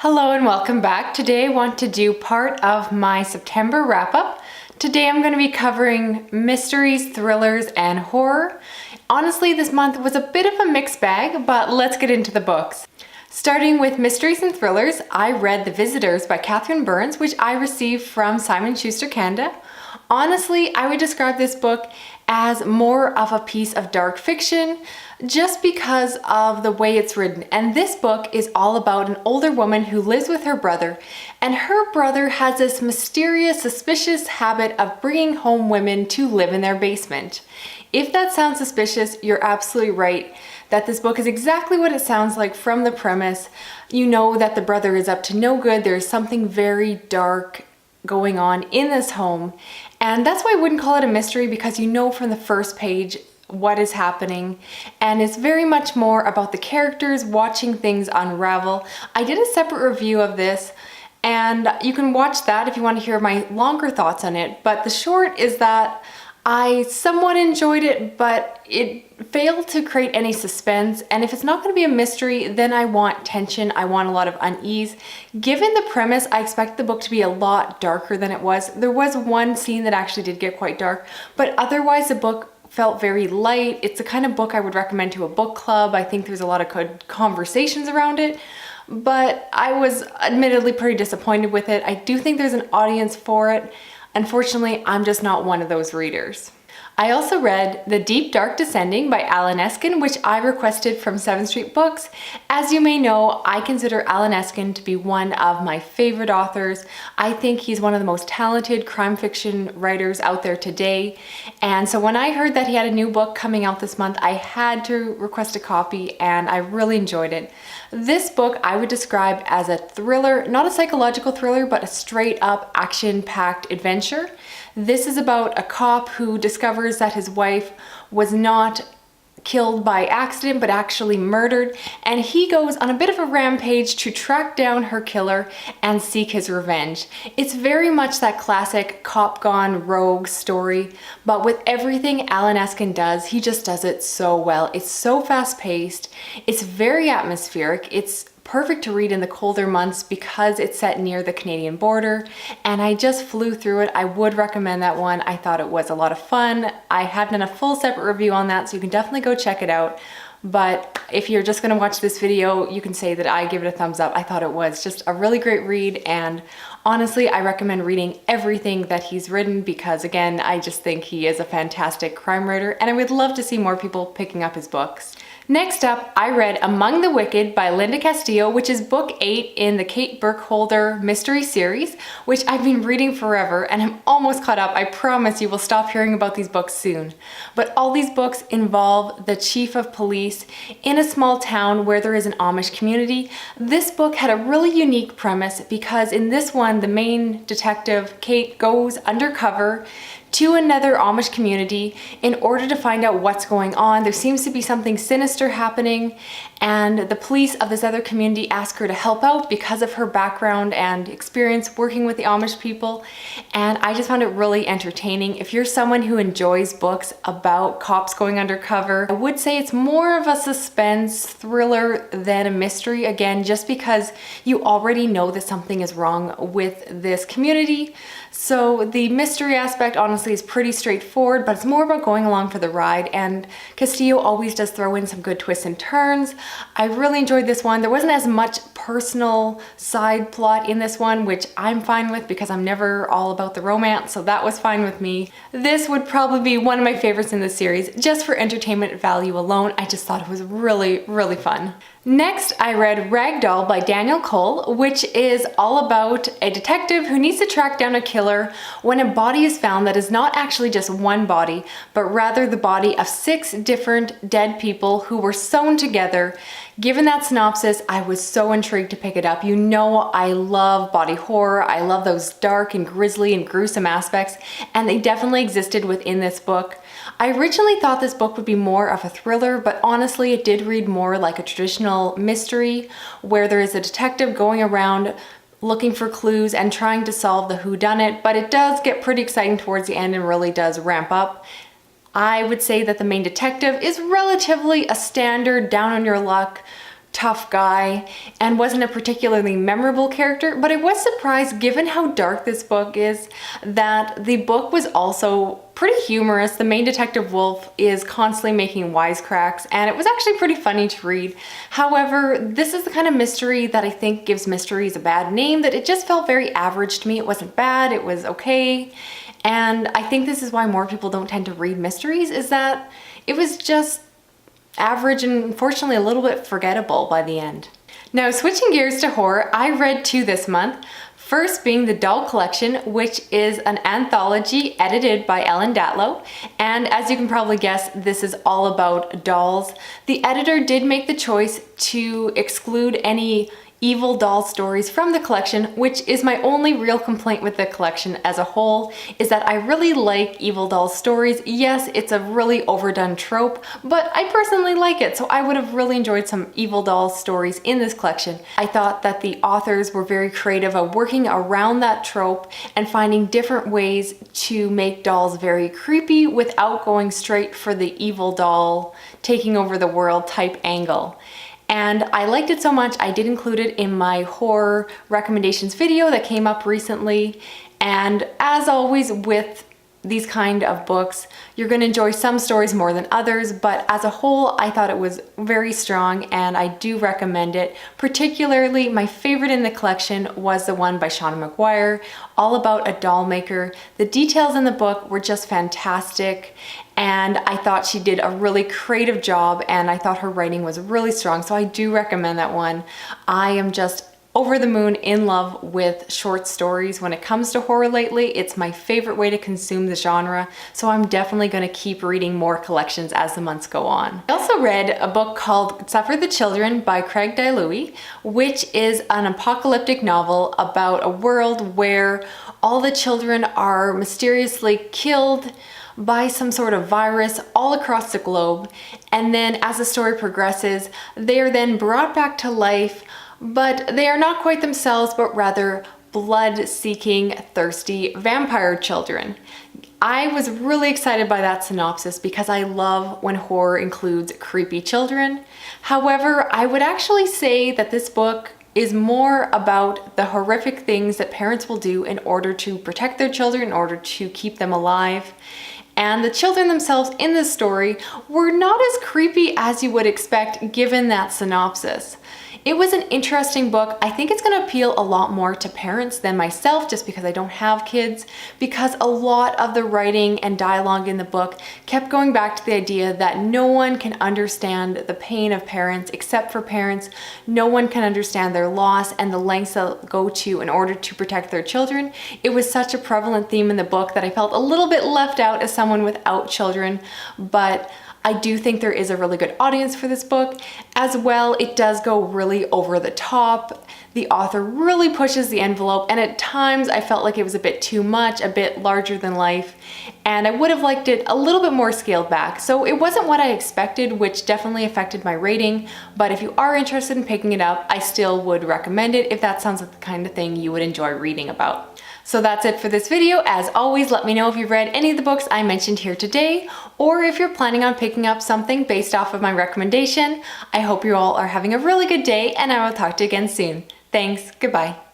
Hello and welcome back. Today I want to do part of my September wrap-up. Today I'm going to be covering mysteries, thrillers, and horror. Honestly, this month was a bit of a mixed bag, but let's get into the books. Starting with mysteries and thrillers, I read The Visitors by Catherine Burns, which I received from Simon Schuster Canada. Honestly, I would describe this book as more of a piece of dark fiction just because of the way it's written. And this book is all about an older woman who lives with her brother, and her brother has this mysterious, suspicious habit of bringing home women to live in their basement. If that sounds suspicious, you're absolutely right that this book is exactly what it sounds like from the premise. You know that the brother is up to no good. There's something very dark going on in this home. And that's why I wouldn't call it a mystery, because you know from the first page what is happening, and it's very much more about the characters watching things unravel. I did a separate review of this, and you can watch that if you want to hear my longer thoughts on it. But the short is that I somewhat enjoyed it, but it failed to create any suspense. And if it's not going to be a mystery, then I want tension. I want a lot of unease. Given the premise, I expect the book to be a lot darker than it was. There was one scene that actually did get quite dark, but otherwise the book felt very light. It's the kind of book I would recommend to a book club. I think there's a lot of good conversations around it, but I was admittedly pretty disappointed with it. I do think there's an audience for it. Unfortunately, I'm just not one of those readers. I also read The Deep Dark Descending by Alan Eskens, which I requested from 7th Street Books. As you may know, I consider Alan Eskens to be one of my favorite authors. I think he's one of the most talented crime fiction writers out there today. And so when I heard that he had a new book coming out this month, I had to request a copy, and I really enjoyed it. This book I would describe as a thriller, not a psychological thriller, but a straight up action-packed adventure. This is about a cop who discovers that his wife was not killed by accident, but actually murdered, and he goes on a bit of a rampage to track down her killer and seek his revenge. It's very much that classic cop gone rogue story, but with everything Alan Eskens does, he just does it so well. It's so fast-paced, it's very atmospheric, it's perfect to read in the colder months because it's set near the Canadian border, and I just flew through it. I would recommend that one. I thought it was a lot of fun. I have done a full separate review on that, so you can definitely go check it out. But if you're just going to watch this video, you can say that I give it a thumbs up. I thought it was just a really great read, and honestly, I recommend reading everything that he's written because, again, I just think he is a fantastic crime writer, and I would love to see more people picking up his books. Next up, I read Among the Wicked by Linda Castillo, which is book 8 in the Kate Burkholder mystery series, which I've been reading forever and I'm almost caught up. I promise you will stop hearing about these books soon. But all these books involve the chief of police in a small town where there is an Amish community. This book had a really unique premise because in this one, the main detective, Kate, goes undercover to another Amish community in order to find out what's going on. There seems to be something sinister happening, and the police of this other community ask her to help out because of her background and experience working with the Amish people. And I just found it really entertaining. If you're someone who enjoys books about cops going undercover, I would say it's more of a suspense thriller than a mystery, again, just because you already know that something is wrong with this community. So the mystery aspect honestly is pretty straightforward, but it's more about going along for the ride, and Castillo always does throw in some good twists and turns. I really enjoyed this one. There wasn't as much personal side plot in this one, which I'm fine with because I'm never all about the romance, so that was fine with me. This would probably be one of my favorites in the series, just for entertainment value alone. I just thought it was really, really fun. Next, I read Ragdoll by Daniel Cole, which is all about a detective who needs to track down a killer when a body is found that is not actually just one body, but rather the body of 6 different dead people who were sewn together. Given that synopsis, I was so intrigued to pick it up. You know I love body horror. I love those dark and grisly and gruesome aspects, and they definitely existed within this book. I originally thought this book would be more of a thriller, but honestly it did read more like a traditional mystery where there is a detective going around looking for clues and trying to solve the whodunit, but it does get pretty exciting towards the end and really does ramp up. I would say that the main detective is relatively a standard down on your luck tough guy and wasn't a particularly memorable character, but I was surprised, given how dark this book is, that the book was also pretty humorous. The main detective, Wolf, is constantly making wisecracks, and it was actually pretty funny to read. However, this is the kind of mystery that I think gives mysteries a bad name, that it just felt very average to me. It wasn't bad, it was okay. And I think this is why more people don't tend to read mysteries, is that it was just average and unfortunately a little bit forgettable by the end. Now, switching gears to horror, I read 2 this month. First being the Doll Collection, which is an anthology edited by Ellen Datlow. And as you can probably guess, this is all about dolls. The editor did make the choice to exclude any evil doll stories from the collection, which is my only real complaint with the collection as a whole, is that I really like evil doll stories. Yes, it's a really overdone trope, but I personally like it, so I would have really enjoyed some evil doll stories in this collection. I thought that the authors were very creative at working around that trope and finding different ways to make dolls very creepy without going straight for the evil doll taking over the world type angle. And I liked it so much, I did include it in my horror recommendations video that came up recently. And as always with these kind of books, you're going to enjoy some stories more than others, but as a whole, I thought it was very strong and I do recommend it. Particularly, my favorite in the collection was the one by Shauna McGuire, all about a doll maker. The details in the book were just fantastic, and I thought she did a really creative job, and I thought her writing was really strong, so I do recommend that one. I am just over the moon in love with short stories when it comes to horror lately. It's my favorite way to consume the genre, so I'm definitely going to keep reading more collections as the months go on. I also read a book called Suffer the Children by DiLouie, which is an apocalyptic novel about a world where all the children are mysteriously killed by some sort of virus all across the globe, and then as the story progresses, they are then brought back to life, but they are not quite themselves, but rather blood-seeking, thirsty vampire children. I was really excited by that synopsis because I love when horror includes creepy children. However, I would actually say that this book is more about the horrific things that parents will do in order to protect their children, in order to keep them alive. And the children themselves in this story were not as creepy as you would expect given that synopsis. It was an interesting book. I think it's going to appeal a lot more to parents than myself, just because I don't have kids, because a lot of the writing and dialogue in the book kept going back to the idea that no one can understand the pain of parents except for parents. No one can understand their loss and the lengths they'll go to in order to protect their children. It was such a prevalent theme in the book that I felt a little bit left out as someone without children, but I do think there is a really good audience for this book. As well, it does go really over the top. The author really pushes the envelope, and at times I felt like it was a bit too much, a bit larger than life, and I would have liked it a little bit more scaled back. So it wasn't what I expected, which definitely affected my rating, but if you are interested in picking it up, I still would recommend it if that sounds like the kind of thing you would enjoy reading about. So that's it for this video. As always, let me know if you've read any of the books I mentioned here today, or if you're planning on picking up something based off of my recommendation. I hope you all are having a really good day, and I will talk to you again soon. Thanks, goodbye.